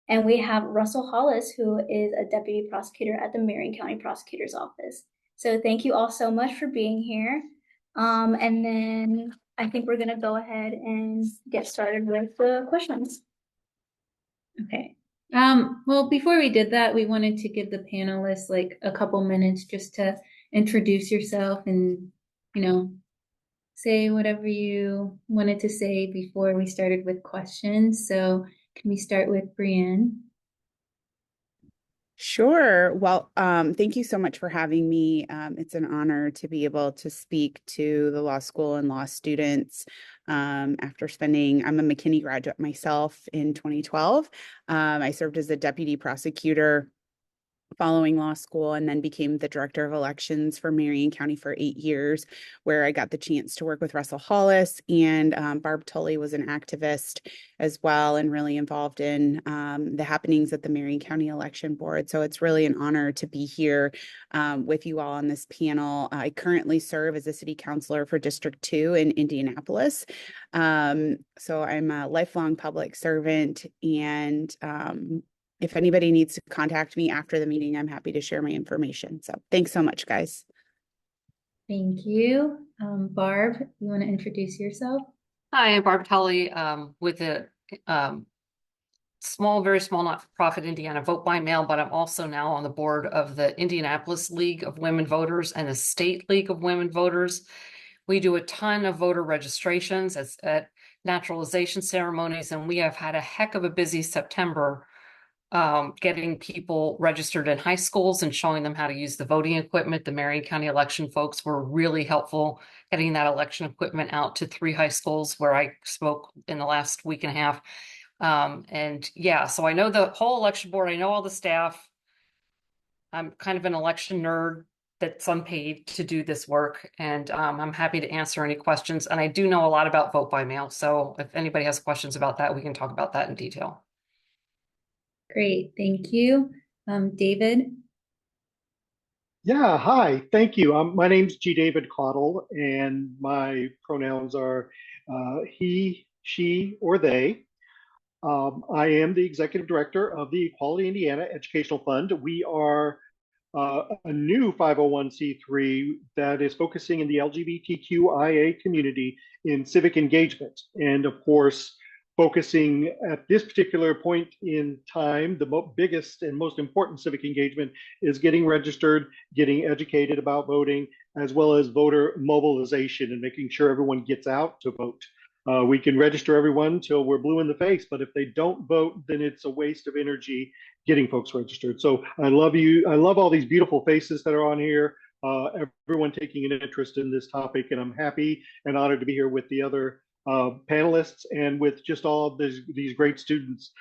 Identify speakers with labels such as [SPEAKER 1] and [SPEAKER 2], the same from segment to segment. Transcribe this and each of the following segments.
[SPEAKER 1] And we have Russell Hollis, who is a deputy prosecutor at the Marion County Prosecutor's Office. So thank you all so much for being here. And then I think we're going to go ahead and get started with the questions.
[SPEAKER 2] Okay. Well, before we did that, we wanted to give the panelists like a couple minutes just to introduce yourself and, you know, say whatever you wanted to say before we started with questions. So can we start with Brienne?
[SPEAKER 3] Sure. Well, thank you so much for having me. It's an honor to be able to speak to the law school and law students after I'm a McKinney graduate myself in 2012. I served as a deputy prosecutor following law school and then became the director of elections for Marion County for 8 years, where I got the chance to work with Russell Hollis, and Barb Tully was an activist as well and really involved in the happenings at the Marion County Election Board. So it's really an honor to be here with you all on this panel. I currently serve as a city councilor for District 2 in Indianapolis. So I'm a lifelong public servant, and if anybody needs to contact me after the meeting, I'm happy to share my information. So thanks so much, guys.
[SPEAKER 2] Thank you. Barb, you want to introduce yourself?
[SPEAKER 4] Hi, I'm Barb Tully with the very small not-for-profit Indiana Vote by Mail, but I'm also now on the board of the Indianapolis League of Women Voters and the State League of Women Voters. We do a ton of voter registrations at naturalization ceremonies, and we have had a heck of a busy September getting people registered in high schools and showing them how to use the voting equipment. The Marion County election folks were really helpful getting that election equipment out to 3 high schools where I spoke in the last week and a half. And yeah, so I know the whole election board, I know all the staff. I'm kind of an election nerd that's unpaid to do this work, and I'm happy to answer any questions. And I do know a lot about vote by mail, so if anybody has questions about that, we can talk about that in detail.
[SPEAKER 2] Great, thank you. David?
[SPEAKER 5] Yeah, hi, thank you. My name's G. David Caudle, and my pronouns are he, she, or they. I am the executive director of the Equality Indiana Educational Fund. We are a new 501c3 that is focusing in the LGBTQIA community in civic engagement. And of course, focusing at this particular point in time, the biggest and most important civic engagement is getting registered, getting educated about voting, as well as voter mobilization and making sure everyone gets out to vote. We can register everyone till we're blue in the face, but if they don't vote, then it's a waste of energy getting folks registered. So I love you. I love all these beautiful faces that are on here. Everyone taking an interest in this topic, and I'm happy and honored to be here with the other panelists and with just all these great students.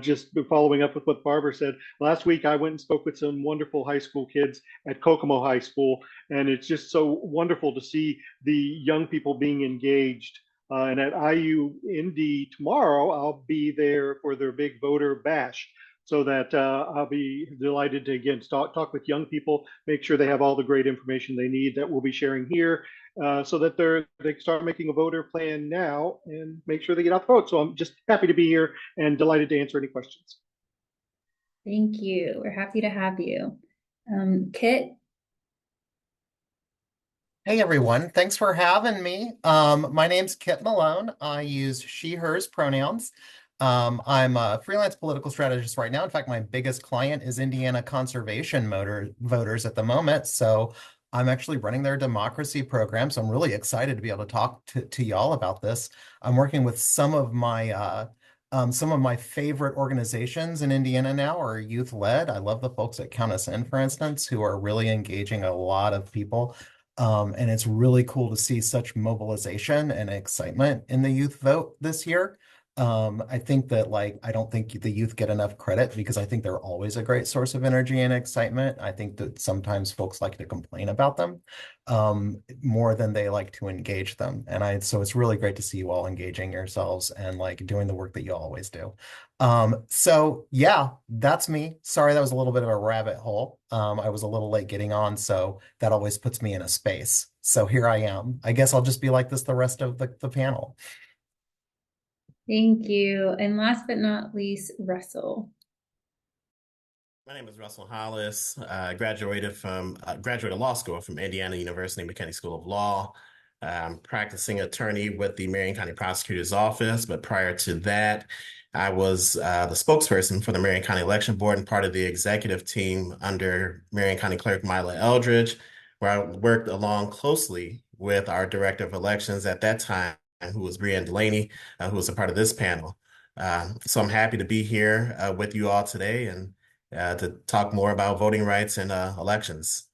[SPEAKER 5] Just following up with what Barbara said, last week I went and spoke with some wonderful high school kids at Kokomo High School, and it's just so wonderful to see the young people being engaged. And at IU Indy tomorrow, I'll be there for their big voter bash. So that I'll be delighted to again talk with young people, make sure they have all the great information they need that we'll be sharing here, so that they start making a voter plan now and make sure they get out the vote. So I'm just happy to be here and delighted to answer any questions.
[SPEAKER 2] Thank you. We're happy to have you. Kit?
[SPEAKER 6] Hey everyone, thanks for having me. My name's Kit Malone. I use she, hers pronouns. I'm a freelance political strategist right now. In fact, my biggest client is Indiana Conservation Voters at the moment. So I'm actually running their democracy program. So I'm really excited to be able to talk to y'all about this. I'm working with some of my favorite organizations in Indiana now are youth-led. I love the folks at Count Us In, for instance, who are really engaging a lot of people. And it's really cool to see such mobilization and excitement in the youth vote this year. I think that I don't think the youth get enough credit because I think they're always a great source of energy and excitement. I think that sometimes folks like to complain about them more than they like to engage them. And so it's really great to see you all engaging yourselves and doing the work that you always do. So yeah, that's me. Sorry, that was a little bit of a rabbit hole. I was a little late getting on, so that always puts me in a space. So here I am. I guess I'll just be like this the rest of the panel.
[SPEAKER 2] Thank you. And last but not least, Russell.
[SPEAKER 7] My name is Russell Hollis. I graduated law school from Indiana University McKinney School of Law. I'm practicing attorney with the Marion County Prosecutor's Office, but prior to that, I was the spokesperson for the Marion County Election Board and part of the executive team under Marion County Clerk Mila Eldridge, where I worked along closely with our Director of Elections at that time, who was Brianne Delaney, who was a part of this panel. So I'm happy to be here with you all today and to talk more about voting rights and elections.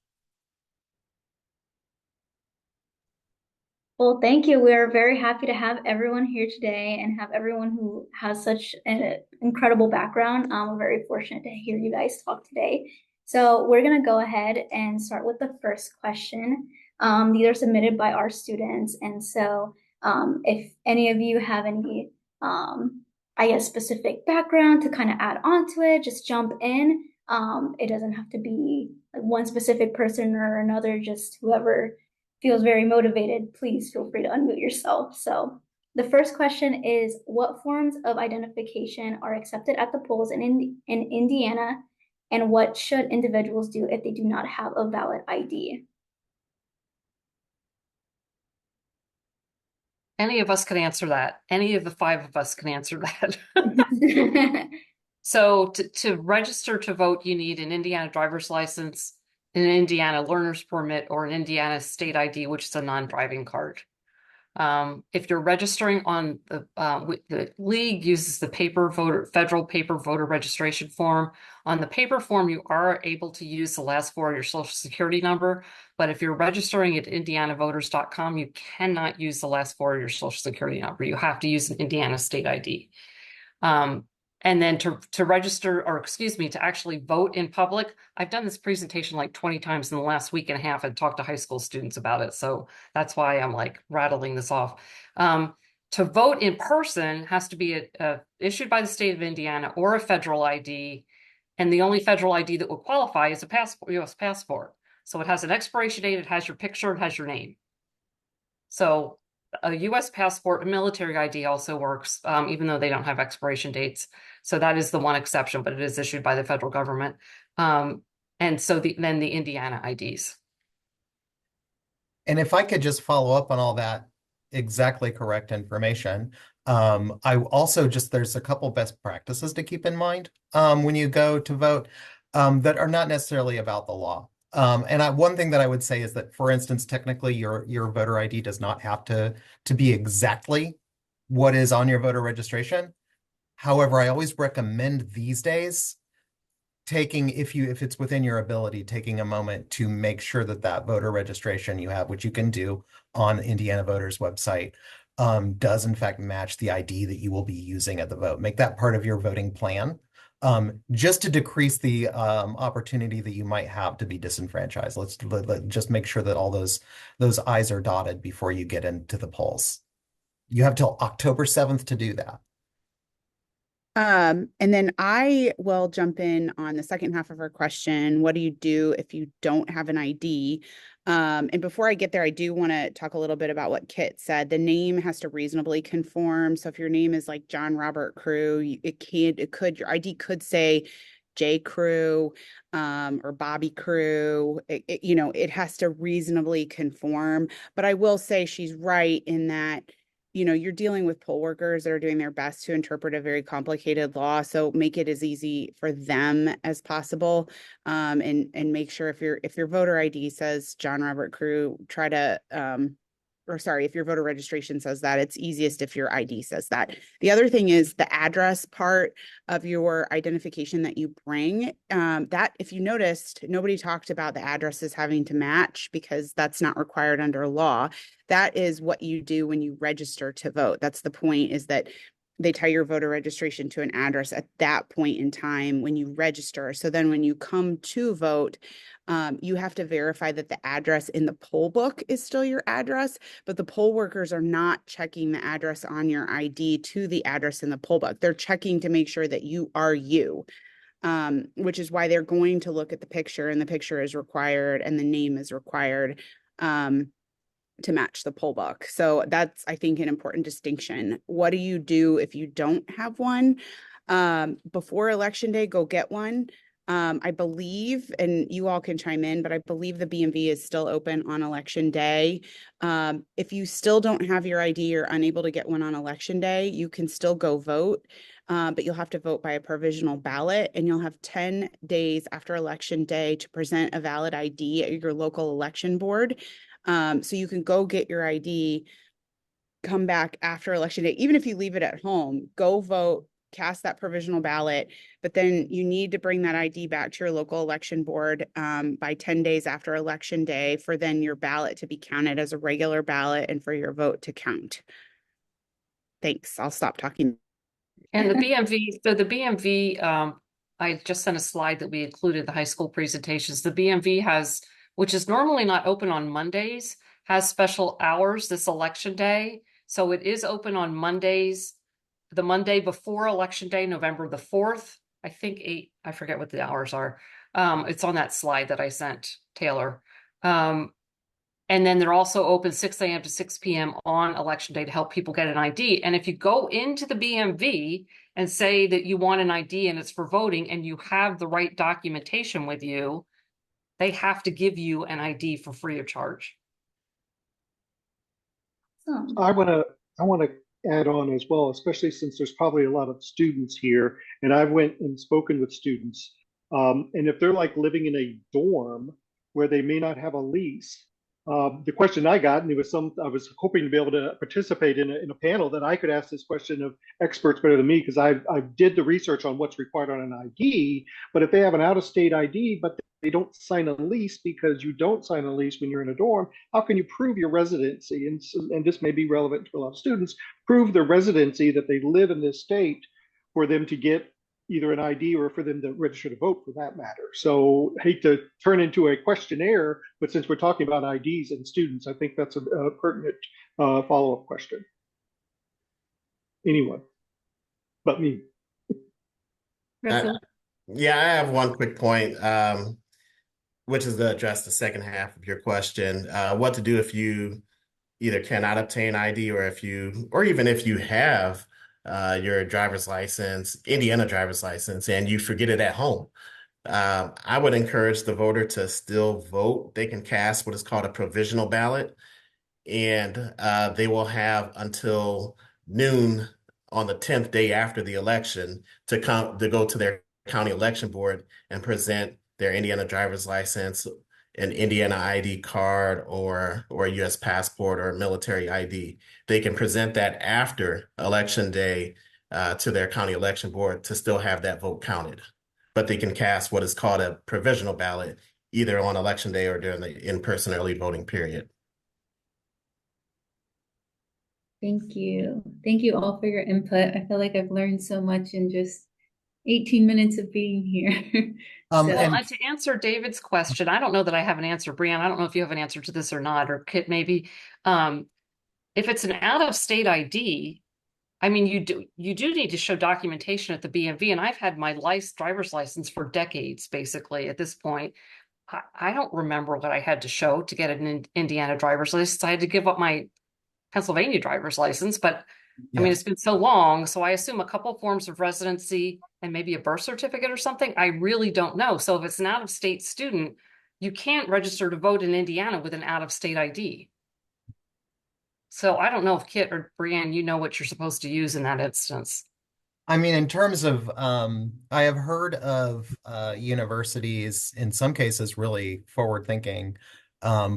[SPEAKER 1] Well, thank you. We're very happy to have everyone here today and have everyone who has such an incredible background. We're very fortunate to hear you guys talk today. So we're going to go ahead and start with the first question. These are submitted by our students. And so if any of you have any, I guess, specific background to kind of add on to it, just jump in. It doesn't have to be like one specific person or another, just whoever feels very motivated, please feel free to unmute yourself. So the first question is, what forms of identification are accepted at the polls in Indiana, and what should individuals do if they do not have a valid ID?
[SPEAKER 4] Any of us can answer that. Any of the five of us can answer that. So to register to vote, you need an Indiana driver's license, an Indiana learner's permit, or an Indiana state ID, which is a non-driving card. If you're registering on the league uses the federal paper voter registration form. On the paper form, you are able to use the last four of your social security number, but if you're registering at indianavoters.com, you cannot use the last four of your social security number. You have to use an Indiana state ID. And then to register, or excuse me, to actually vote in public, I've done this presentation like 20 times in the last week and a half and talked to high school students about it. So that's why I'm like rattling this off. To vote in person has to be issued by the state of Indiana or a federal ID. And the only federal ID that will qualify is a passport, US passport. So it has an expiration date, it has your picture, it has your name. So a US passport, a military ID also works, even though they don't have expiration dates. So that is the one exception, but it is issued by the federal government. And so then the Indiana IDs.
[SPEAKER 6] And if I could just follow up on all that exactly correct information, I also there's a couple best practices to keep in mind when you go to vote that are not necessarily about the law. One thing that I would say is that, for instance, technically your voter ID does not have to be exactly what is on your voter registration. However, I always recommend these days if it's within your ability, taking a moment to make sure that voter registration you have, which you can do on Indiana Voters website, does in fact match the ID that you will be using at the vote. Make that part of your voting plan, just to decrease the opportunity that you might have to be disenfranchised. Let's just make sure that all those I's are dotted before you get into the polls. You have till October 7th to do that.
[SPEAKER 3] And then I will jump in on the second half of our question. What do you do if you don't have an ID? And before I get there, I do want to talk a little bit about what Kit said. The name has to reasonably conform. So if your name is like John Robert Crew, your ID could say J. Crew, or Bobby Crew. It has to reasonably conform. But I will say she's right in that you're dealing with poll workers that are doing their best to interpret a very complicated law. So make it as easy for them as possible. And make sure if your voter ID says John Robert Crew, if your voter registration says that, it's easiest if your ID says that. The other thing is the address part of your identification that you bring. That, if you noticed, nobody talked about the addresses having to match because that's not required under law. That is what you do when you register to vote. That's the point, is that they tie your voter registration to an address at that point in time when you register. So then when you come to vote, you have to verify that the address in the poll book is still your address, but the poll workers are not checking the address on your ID to the address in the poll book. They're checking to make sure that you are you, which is why they're going to look at the picture, and the picture is required and the name is required to match the poll book. So that's, I think, an important distinction. What do you do if you don't have one? Before Election Day, go get one. I believe, and you all can chime in, but I believe the BMV is still open on election day. If you still don't have your ID or unable to get one on election day, you can still go vote, but you'll have to vote by a provisional ballot, and you'll have 10 days after election day to present a valid ID at your local election board. So you can go get your ID, come back after election day, even if you leave it at home, go vote, cast that provisional ballot, but then you need to bring that ID back to your local election board by 10 days after election day for then your ballot to be counted as a regular ballot and for your vote to count. Thanks. I'll stop talking.
[SPEAKER 4] And the BMV, so the BMV, I just sent a slide that we included the high school presentations. The BMV has, which is normally not open on Mondays, has special hours this election day. So it is open on Mondays, the Monday before election day, November the 4th, I think I forget what the hours are. It's on that slide that I sent Taylor. And then they're also open 6 a.m. to 6 p.m. on election day to help people get an ID. And if you go into the BMV and say that you want an ID and it's for voting and you have the right documentation with you, they have to give you an ID for free of charge.
[SPEAKER 5] I want to add on as well, especially since there's probably a lot of students here, and I went and spoken with students. And if they're like living in a dorm where they may not have a lease, the question I got, and I was hoping to be able to participate in a panel that I could ask this question of experts better than me, because I did the research on what's required on an ID. But if they have an out-of-state ID, but they don't sign a lease, because you don't sign a lease when you're in a dorm, how can you prove your residency? And this may be relevant to a lot of students, prove their residency that they live in this state for them to get either an ID or for them to register to vote for that matter. So I hate to turn into a questionnaire, but since we're talking about IDs and students, I think that's a pertinent follow-up question. Anyone but me.
[SPEAKER 2] Russell?
[SPEAKER 7] Yeah, I have one quick point, which is to address the second half of your question. What to do if you either cannot obtain ID, or even if you have your driver's license, Indiana driver's license, and you forget it at home. I would encourage the voter to still vote. They can cast what is called a provisional ballot, and they will have until noon on the 10th day after the election to go to their county election board and present their Indiana driver's license, an Indiana ID card, or a U.S. passport or military ID. They can present that after election day to their county election board to still have that vote counted. But they can cast what is called a provisional ballot either on election day or during the in-person early voting period.
[SPEAKER 2] Thank you. Thank you all for your input. I feel like I've learned so much in just 18 minutes of being here.
[SPEAKER 4] Well, to answer David's question, I don't know that I have an answer. Brianne, I don't know if you have an answer to this or not, or Kit maybe. If it's an out-of-state ID, I mean, you do need to show documentation at the BMV, and I've had my driver's license for decades, basically, at this point. I don't remember what I had to show to get an Indiana driver's license. I had to give up my Pennsylvania driver's license, but I mean, it's been so long. So I assume a couple forms of residency and maybe a birth certificate or something. I really don't know. So if it's an out-of-state student, you can't register to vote in Indiana with an out-of-state ID. So I don't know if Kit or Brianne, you know what you're supposed to use in that instance.
[SPEAKER 6] I mean, in terms of, I have heard of universities, in some cases, really forward-thinking,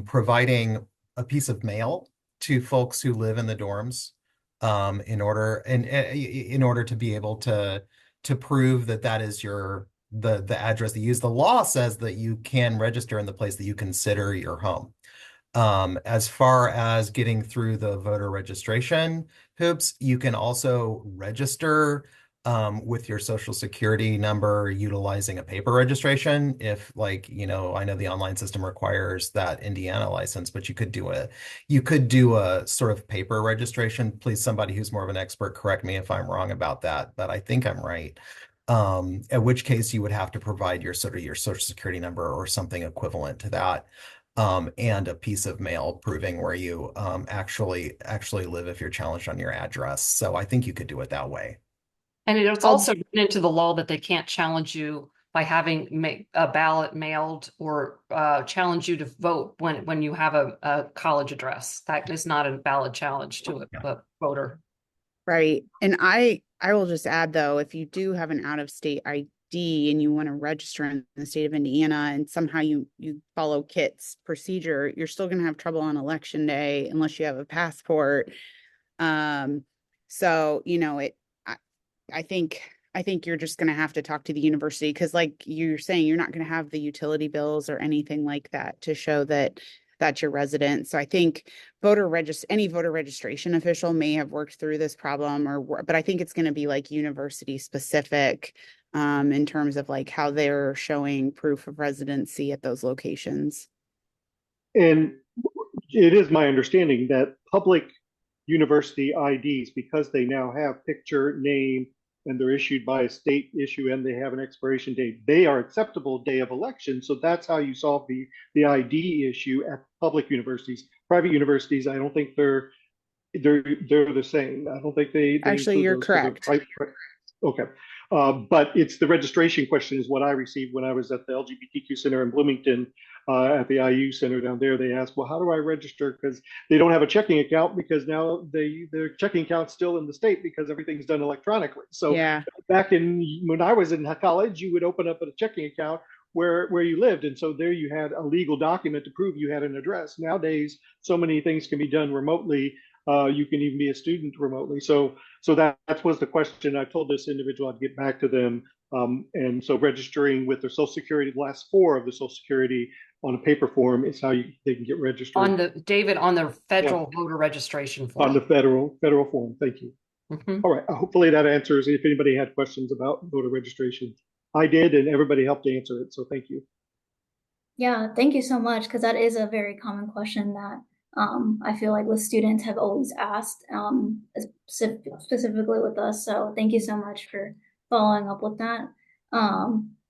[SPEAKER 6] providing a piece of mail to folks who live in the dorms in order to be able to prove that that is the address that you use. The law says that you can register in the place that you consider your home. As far as getting through the voter registration hoops, you can also register with your social security number utilizing a paper registration. If, like, I know the online system requires that Indiana license, but you could do a sort of paper registration. Please, somebody who's more of an expert, correct me if I'm wrong about that, but I think I'm right. At which case you would have to provide your social security number or something equivalent to that. And a piece of mail proving where you actually live if you're challenged on your address. So I think you could do it that way.
[SPEAKER 4] And it's also written into the law that they can't challenge you by having a ballot mailed or challenge you to vote when you have a college address. That is not a valid challenge to a voter.
[SPEAKER 3] Right. And I will just add though, if you do have an out of state ID and you want to register in the state of Indiana and somehow you follow Kit's procedure, you're still going to have trouble on election day unless you have a passport. So, you know, I think you're just going to have to talk to the university because like you're saying, you're not going to have the utility bills or anything like that to show that that's your resident. So I think any voter registration official may have worked through this problem but I think it's going to be like university specific in terms of like how they're showing proof of residency at those locations.
[SPEAKER 5] And it is my understanding that public university IDs, because they now have picture, name, and they're issued by a state issue and they have an expiration date, they are acceptable day of election. So that's how you solve the ID issue at public universities. Private universities, I don't think they're the same. I don't think they
[SPEAKER 3] Actually,
[SPEAKER 5] include
[SPEAKER 3] you're
[SPEAKER 5] those for the
[SPEAKER 3] correct.
[SPEAKER 5] Okay. But it's the registration question is what I received when I was at the LGBTQ Center in Bloomington, at the IU Center down there. They asked, well, how do I register? Because they don't have a checking account because now their checking account's still in the state because everything's done electronically. So
[SPEAKER 3] Yeah.
[SPEAKER 5] back when I was in college, you would open up a checking account where you lived. And so there you had a legal document to prove you had an address. Nowadays, so many things can be done remotely. You can even be a student remotely. So that was the question. I told this individual I'd get back to them. And so registering with their Social Security, the last four of the Social Security on a paper form is how they can get registered.
[SPEAKER 4] On the federal voter registration form.
[SPEAKER 5] On the federal form. Thank you.
[SPEAKER 4] Mm-hmm.
[SPEAKER 5] All right. Hopefully that answers if anybody had questions about voter registration. I did, and everybody helped answer it. So thank you.
[SPEAKER 1] Yeah, thank you so much, because that is a very common question that I feel like with students have always asked, specifically with us. So thank you so much for following up with that.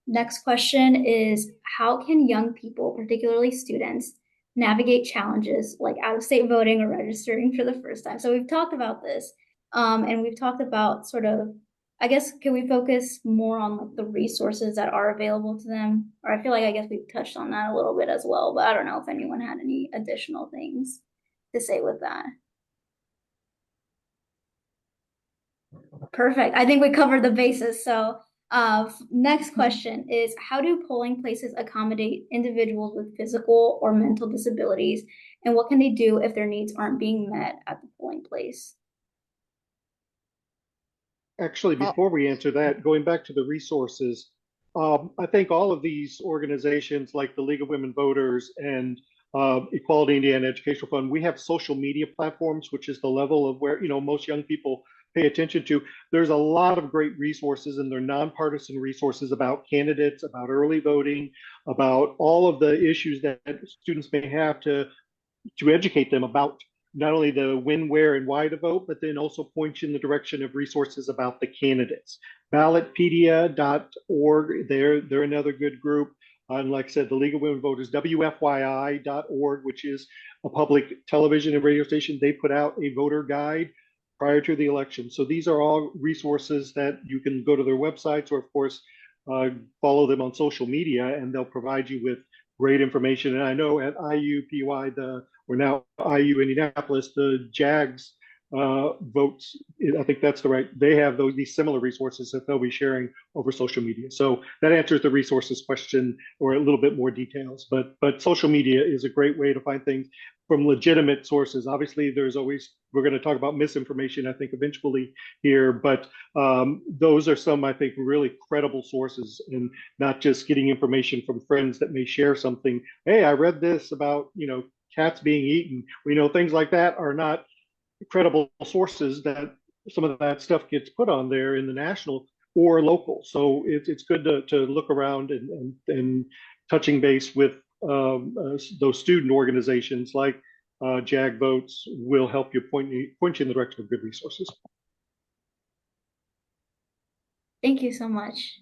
[SPEAKER 1] Next question is, how can young people, particularly students, navigate challenges like out-of-state voting or registering for the first time? So we've talked about this, and we've talked about sort of, I guess, can we focus more on like the resources that are available to them? Or I feel like I guess we've touched on that a little bit as well, but I don't know if anyone had any additional things to say with that. Perfect. I think we covered the bases. So next question is, how do polling places accommodate individuals with physical or mental disabilities? And what can they do if their needs aren't being met at the polling place?
[SPEAKER 5] Actually, before we answer that, going back to the resources, I think all of these organizations like the League of Women Voters and Equality Indiana Educational Fund, we have social media platforms, which is the level of where, most young people pay attention to. There's a lot of great resources, and they're nonpartisan resources about candidates, about early voting, about all of the issues that students may have to educate them about not only the when, where, and why to vote, but then also point you in the direction of resources about the candidates. Ballotpedia.org, they're another good group. And like I said, the League of Women Voters, WFYI.org, which is a public television and radio station, they put out a voter guide prior to the election. So these are all resources that you can go to their websites or, of course, follow them on social media, and they'll provide you with great information. And I know at IUPUI, or now IU Indianapolis, the JAGS votes, I think that's they have these similar resources that they'll be sharing over social media. So that answers the resources question, or a little bit more details. But social media is a great way to find things from legitimate sources. Obviously, we're going to talk about misinformation, I think, eventually here, but those are some, I think, really credible sources, and not just getting information from friends that may share something. Hey, I read this about, cats being eaten. We know things like that are not credible sources, that some of that stuff gets put on there in the national or local. So it's good to look around and touching base with those student organizations like JAG Votes will help you point you in the direction of good resources.
[SPEAKER 1] Thank you so much.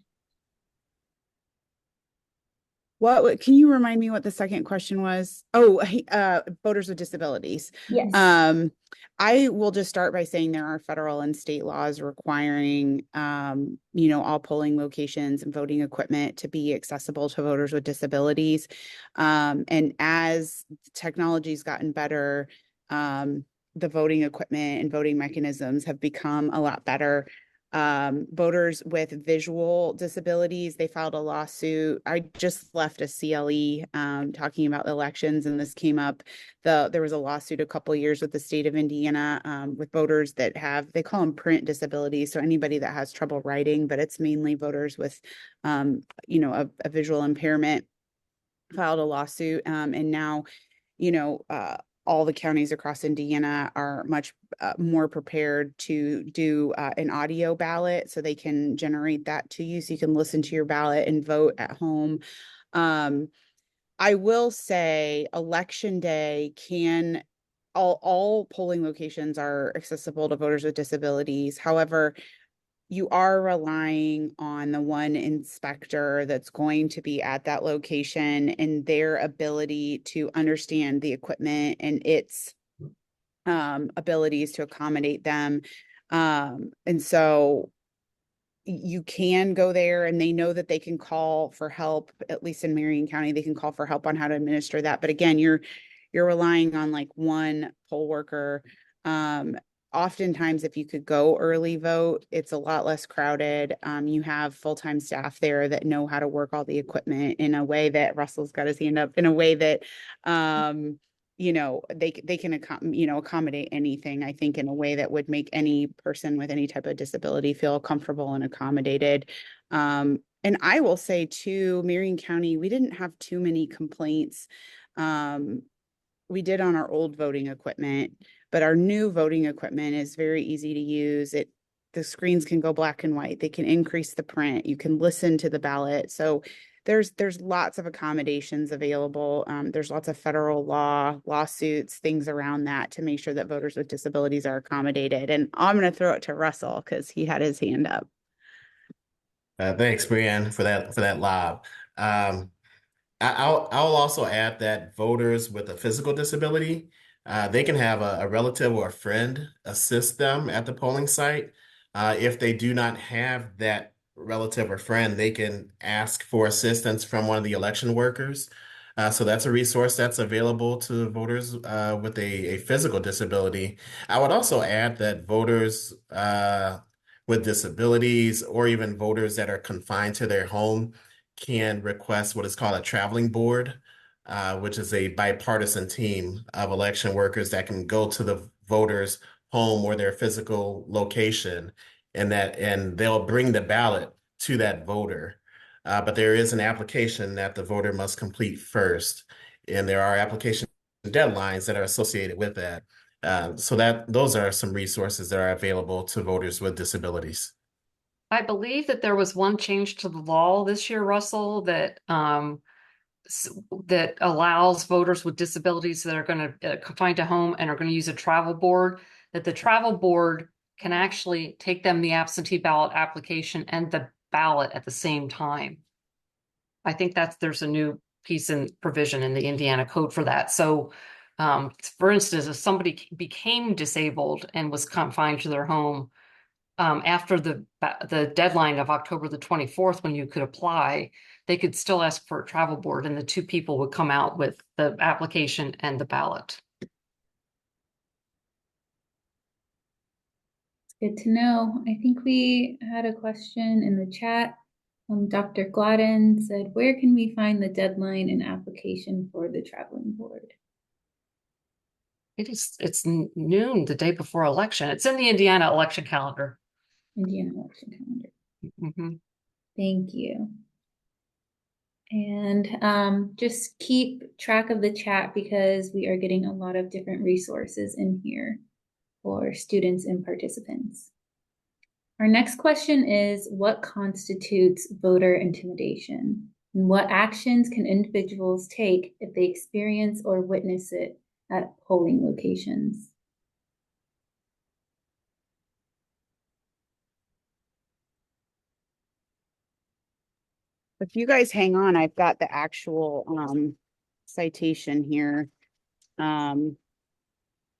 [SPEAKER 3] Can you remind me what the second question was? Oh, voters with disabilities.
[SPEAKER 1] Yes.
[SPEAKER 3] I will just start by saying there are federal and state laws requiring, all polling locations and voting equipment to be accessible to voters with disabilities. And as technology's gotten better, the voting equipment and voting mechanisms have become a lot better. Voters with visual disabilities, they filed a lawsuit. I just left a CLE talking about elections, and this came up. There was a lawsuit a couple of years with the state of Indiana with voters that they call them print disabilities, so anybody that has trouble writing, but it's mainly voters with a visual impairment filed a lawsuit, and now you know, uh, all the counties across Indiana are much more prepared to do an audio ballot, so they can generate that to you, so you can listen to your ballot and vote at home. Um, I will say election day all polling locations are accessible to voters with disabilities. However, you are relying on the one inspector that's going to be at that location and their ability to understand the equipment and its abilities to accommodate them. And so you can go there and they know that they can call for help, at least in Marion County, they can call for help on how to administer that. But again, you're relying on like one poll worker. Um, Oftentimes, if you could go early vote, it's a lot less crowded. You have full-time staff there that know how to work all the equipment in a way that Russell's got his hand up, in a way that they can accommodate anything, I think, in a way that would make any person with any type of disability feel comfortable and accommodated. And I will say too, Marion County, we didn't have too many complaints. We did on our old voting equipment, but our new voting equipment is very easy to use. The screens can go black and white. They can increase the print. You can listen to the ballot. So there's lots of accommodations available. There's lots of federal lawsuits, things around that to make sure that voters with disabilities are accommodated. And I'm going to throw it to Russell because he had his hand up.
[SPEAKER 7] Thanks, Brianne, for that lob. I'll also add that voters with a physical disability, they can have a relative or a friend assist them at the polling site. If they do not have that relative or friend, they can ask for assistance from one of the election workers. So that's a resource that's available to voters with a physical disability. I would also add that voters with disabilities or even voters that are confined to their home can request what is called a traveling board, which is a bipartisan team of election workers that can go to the voter's home or their physical location, and they'll bring the ballot to that voter. But there is an application that the voter must complete first, and there are application deadlines that are associated with that. So those are some resources that are available to voters with disabilities.
[SPEAKER 4] I believe that there was one change to the law this year, Russell, that that allows voters with disabilities that are going to confine to home and are going to use a travel board, that the travel board can actually take them the absentee ballot application and the ballot at the same time. I think there's a new piece in provision in the Indiana code for that. So, for instance, if somebody became disabled and was confined to their home, after the deadline of October the 24th, when you could apply, they could still ask for a travel board, and the two people would come out with the application and the ballot.
[SPEAKER 2] Good to know. I think we had a question in the chat. Dr. Gladden said, where can we find the deadline and application for the traveling board?
[SPEAKER 4] It's noon the day before election. It's in the Indiana election calendar.
[SPEAKER 2] Indiana election calendar.
[SPEAKER 4] Mm-hmm.
[SPEAKER 2] Thank you. And just keep track of the chat because we are getting a lot of different resources in here for students and participants. Our next question is, what constitutes voter intimidation? And what actions can individuals take if they experience or witness it at polling locations?
[SPEAKER 3] If you guys hang on, I've got the actual citation here. Um,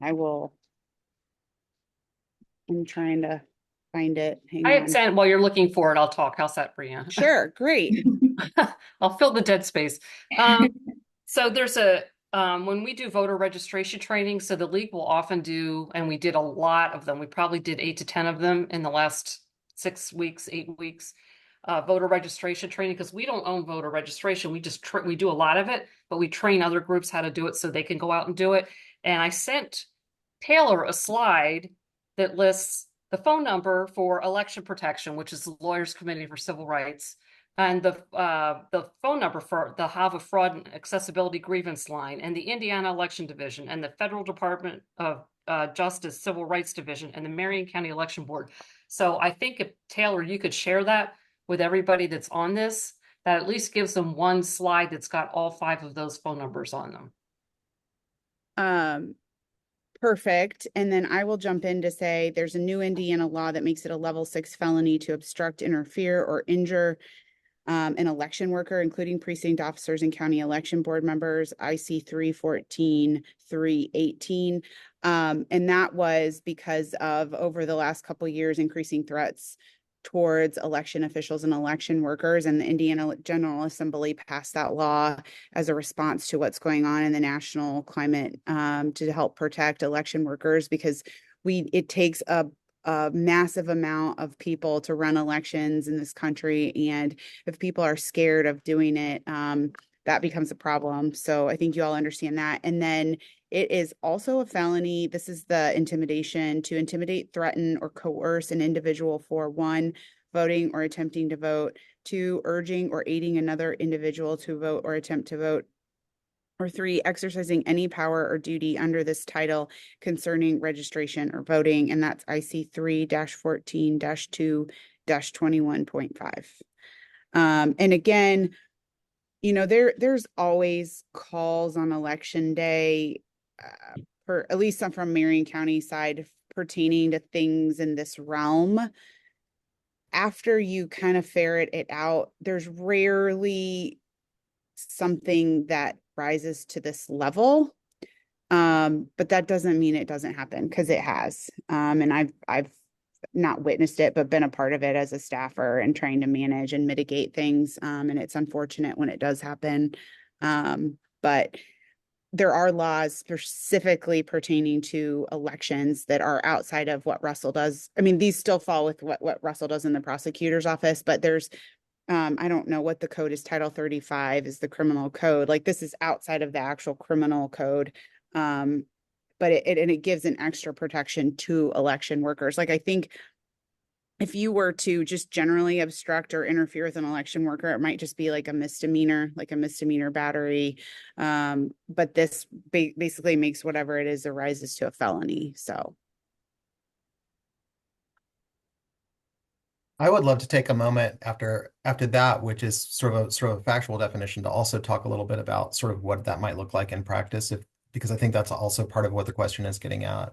[SPEAKER 3] I will, I'm trying to find it. Hang
[SPEAKER 4] I had
[SPEAKER 3] on.
[SPEAKER 4] sent, while you're looking for it, I'll talk. How's that for you?
[SPEAKER 3] Sure, great.
[SPEAKER 4] I'll fill the dead space. Um, so there's a when we do voter registration training, so the league will often do, and we did a lot of them. We probably did 8 to 10 of them in the last 6 weeks, 8 weeks. Voter registration training, because we don't own voter registration. We just we do a lot of it, but we train other groups how to do it so they can go out and do it. And I sent Taylor a slide that lists the phone number for election protection, which is the Lawyers Committee for Civil Rights, and the phone number for the HAVA fraud and accessibility grievance line, and the Indiana Election Division, and the Federal Department of Justice Civil Rights Division, and the Marion County Election Board. So I think if Taylor, you could share that with everybody that's on this, that at least gives them one slide that's got all 5 of those phone numbers on them.
[SPEAKER 3] Perfect. And then I will jump in to say there's a new Indiana law that makes it a level 6 felony to obstruct, interfere, or injure an election worker, including precinct officers and county election board members, IC 314, 318. And that was because of, over the last couple of years, increasing threats towards election officials and election workers. And the Indiana General Assembly passed that law as a response to what's going on in the national climate, to help protect election workers, because it takes a massive amount of people to run elections in this country. And if people are scared of doing it, that becomes a problem. So I think you all understand that. And then it is also a felony. This is the intimidation, to intimidate, threaten, or coerce an individual for 1, voting or attempting to vote, 2, urging or aiding another individual to vote or attempt to vote, or 3, exercising any power or duty under this title concerning registration or voting. And that's IC 3-14-2-21.5. And again, there's always calls on election day, for at least some from Marion County side, pertaining to things in this realm. After you kind of ferret it out, there's rarely something that rises to this level. But that doesn't mean it doesn't happen, because it has. And I've not witnessed it, but been a part of it as a staffer and trying to manage and mitigate things. And it's unfortunate when it does happen. But there are laws specifically pertaining to elections that are outside of what Russell does. I mean, these still fall with what Russell does in the prosecutor's office, but there's I don't know what the code is. Title 35 is the criminal code. Like, this is outside of the actual criminal code. But it gives an extra protection to election workers. Like, I think if you were to just generally obstruct or interfere with an election worker, it might just be like a misdemeanor battery. But this basically makes whatever it is arises to a felony. So.
[SPEAKER 6] I would love to take a moment after that, which is sort of a factual definition, to also talk a little bit about sort of what that might look like in practice, because I think that's also part of what the question is getting at.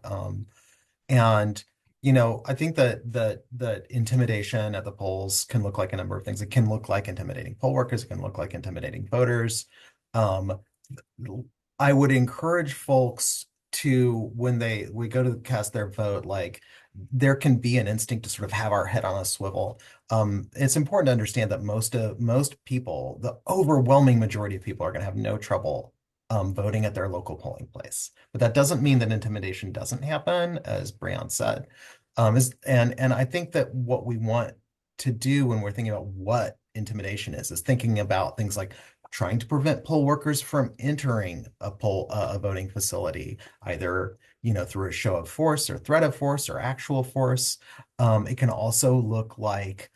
[SPEAKER 6] And I think that intimidation at the polls can look like a number of things. It can look like intimidating poll workers. It can look like intimidating voters. I would encourage folks to, when we go to cast their vote, like, there can be an instinct to sort of have our head on a swivel. It's important to understand that most people, the overwhelming majority of people, are going to have no trouble voting at their local polling place. But that doesn't mean that intimidation doesn't happen, as Brian said. And I think that what we want to do when we're thinking about what intimidation is thinking about things like trying to prevent poll workers from entering a voting facility, either through a show of force or threat of force or actual force. It can also look like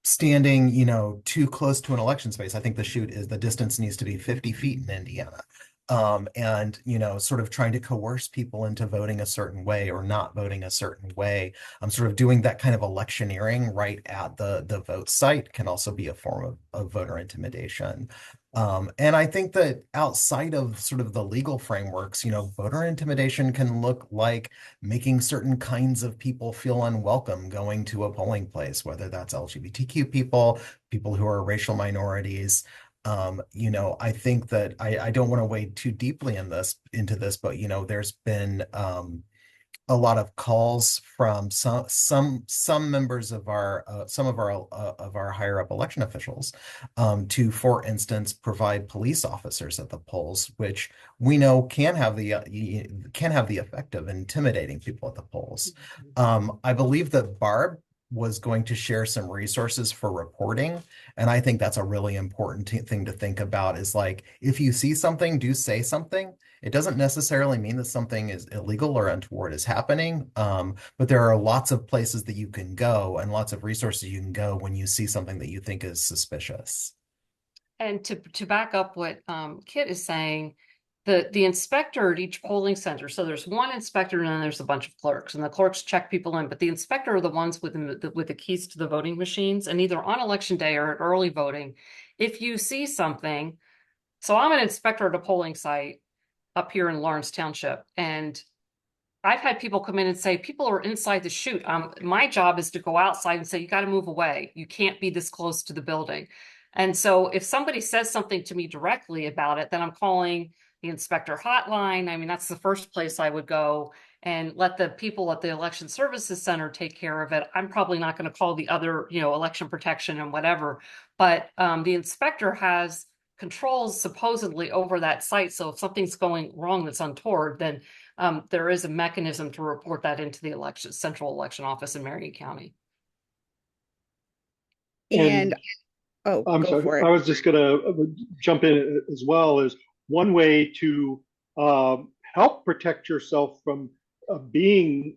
[SPEAKER 6] standing, too close to an election space. I think the distance needs to be 50 feet in Indiana. And sort of trying to coerce people into voting a certain way or not voting a certain way. Sort of doing that kind of electioneering right at the vote site can also be a form of voter intimidation. And I think that outside of sort of the legal frameworks, voter intimidation can look like making certain kinds of people feel unwelcome going to a polling place, whether that's LGBTQ people, people who are racial minorities. I think that I don't want to wade too deeply into this, but there's been a lot of calls from some members of our some of our higher up election officials to, for instance, provide police officers at the polls, which we know can have the effect of intimidating people at the polls. I believe that Barb was going to share some resources for reporting, and I think that's a really important thing to think about. Is like, if you see something, do say something. It doesn't necessarily mean that something is illegal or untoward is happening, but there are lots of places that you can go and lots of resources you can go when you see something that you think is suspicious.
[SPEAKER 4] And to back up what Kit is saying, the inspector at each polling center, so there's one inspector and then there's a bunch of clerks, and the clerks check people in, but the inspector are the ones with the keys to the voting machines, and either on election day or at early voting, if you see something, so I'm an inspector at a polling site up here in Lawrence Township, and I've had people come in and say, people are inside the chute. My job is to go outside and say, you got to move away. You can't be this close to the building. And so if somebody says something to me directly about it, then I'm calling the inspector hotline. I mean, that's the first place I would go and let the people at the election services center take care of it. I'm probably not going to call the other, election protection and whatever, but the inspector has controls supposedly over that site. So if something's going wrong that's untoward, then there is a mechanism to report that into the central election office in Marion County.
[SPEAKER 3] And
[SPEAKER 5] And I'm
[SPEAKER 3] go
[SPEAKER 5] sorry,
[SPEAKER 3] for
[SPEAKER 5] I
[SPEAKER 3] it.
[SPEAKER 5] was just going to jump in as well. As one way to help protect yourself from being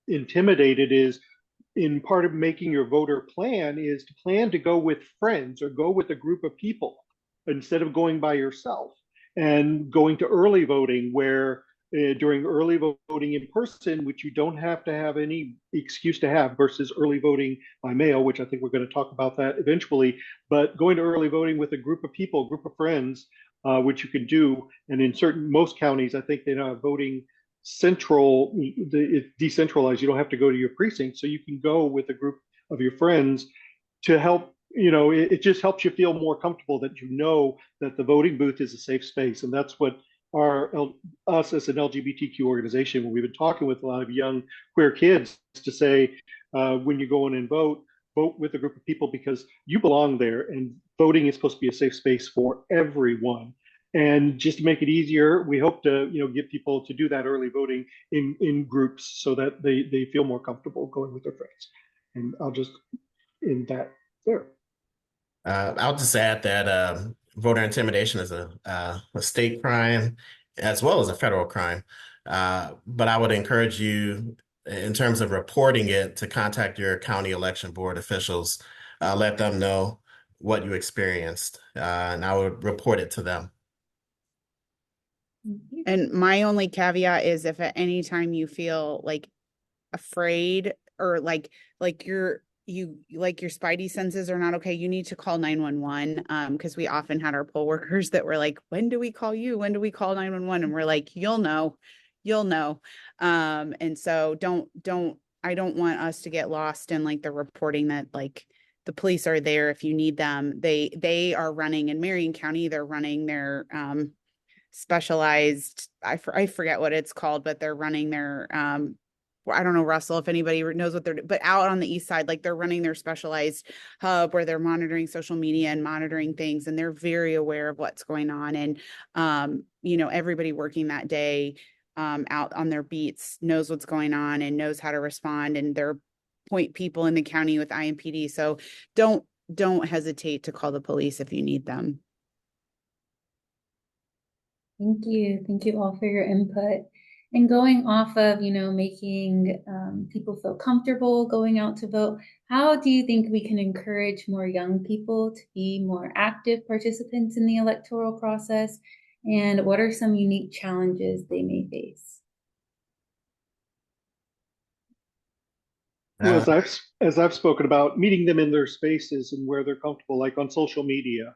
[SPEAKER 5] intimidated is, in part of making your voter plan, is to plan to go with friends or go with a group of people instead of going by yourself, and going to early voting where during early voting in person, which you don't have to have any excuse to have, versus early voting by mail, which I think we're going to talk about that eventually. But going to early voting with a group of people, group of friends, which you can do. And in most counties, I think they're not voting central, it's decentralized. You don't have to go to your precinct. So you can go with a group of your friends to help. It just helps you feel more comfortable that that the voting booth is a safe space. And that's what us as an LGBTQ organization, when we've been talking with a lot of young queer kids, to say, when you go in and vote with a group of people because you belong there, and voting is supposed to be a safe space for everyone. And just to make it easier, we hope to get people to do that early voting in groups so that they feel more comfortable going with their friends. And I'll just end that there.
[SPEAKER 7] I'll just add that voter intimidation is a state crime as well as a federal crime. But I would encourage you, in terms of reporting it, to contact your county election board officials, let them know what you experienced, and I would report it to them.
[SPEAKER 3] And my only caveat is, if at any time you feel like afraid, or like your spidey senses are not okay, you need to call 911. Because we often had our poll workers that were like, when do we call you? When do we call 911? And we're like, you'll know. And so I don't want us to get lost in like the reporting that like the police are there if you need them. They are running in Marion County. They're running their specialized, I forget what it's called, but they're running their I don't know, Russell, if anybody knows what they're, but out on the east side, like they're running their specialized hub where they're monitoring social media and monitoring things, and they're very aware of what's going on. And everybody working that day out on their beats knows what's going on and knows how to respond, and they're point people in the county with IMPD. So don't hesitate to call the police if you need them.
[SPEAKER 2] Thank you. Thank you all for your input. And going off of, making people feel comfortable going out to vote, how do you think we can encourage more young people to be more active participants in the electoral process? And what are some unique challenges they may face?
[SPEAKER 5] Well, as I've spoken about, meeting them in their spaces and where they're comfortable, like on social media,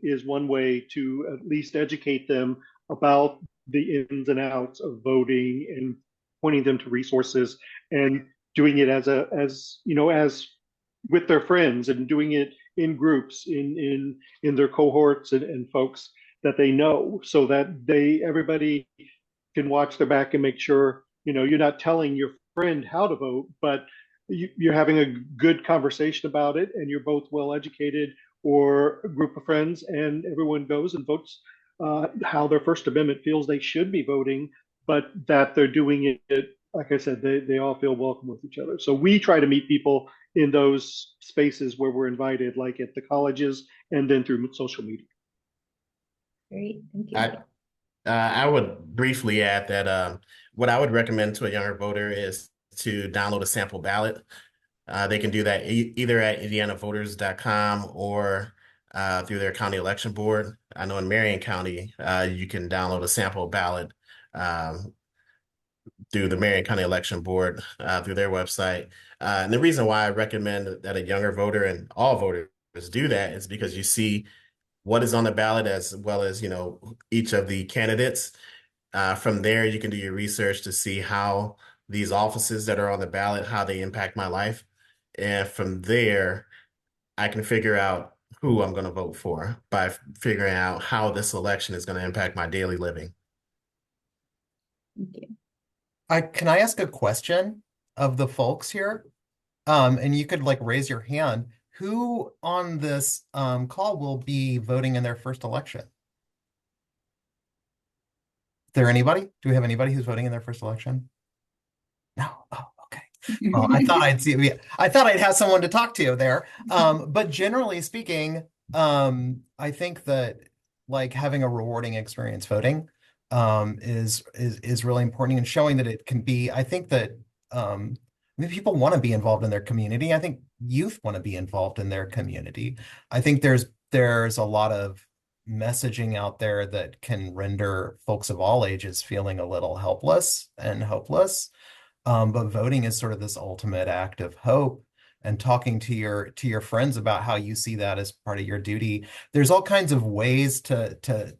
[SPEAKER 5] is one way to at least educate them about the ins and outs of voting and pointing them to resources and doing it as you know, as with their friends, and doing it in groups, in their cohorts, and folks that they know, so that everybody can watch their back and make sure, you know, you're not telling your friend how to vote, but you're having a good conversation about it, and you're both well educated, or a group of friends, and everyone goes and votes how their First Amendment feels they should be voting, but that they're doing it, like I said, they all feel welcome with each other. So we try to meet people in those spaces where we're invited, like at the colleges, and then through social media.
[SPEAKER 2] Great, thank you.
[SPEAKER 7] I would briefly add that what I would recommend to a younger voter is to download a sample ballot. They can do that either at indianavoters.com or through their county election board. I know in Marion County, you can download a sample ballot um, through the Marion County Election Board through their website. And the reason why I recommend that a younger voter and all voters do that is because you see what is on the ballot as well as, you know, each of the candidates. From there, you can do your research to see how these offices that are on the ballot, how they impact my life. And from there, I can figure out who I'm going to vote for by figuring out how this election is going to impact my daily living.
[SPEAKER 2] Thank you.
[SPEAKER 6] Can I ask a question of the folks here? And you could like raise your hand. Who on this call will be voting in their first election? Is there anybody? Do we have anybody who's voting in their first election? No. Oh, okay. Well, I thought I'd see. I thought I'd have someone to talk to there. But generally speaking, I think that like having a rewarding experience voting is really important, and showing that it can be. I think that I mean, people want to be involved in their community. I think youth want to be involved in their community. I think there's a lot of messaging out there that can render folks of all ages feeling a little helpless and hopeless. But voting is sort of this ultimate act of hope, and talking to your friends about how you see that as part of your duty. There's all kinds of ways to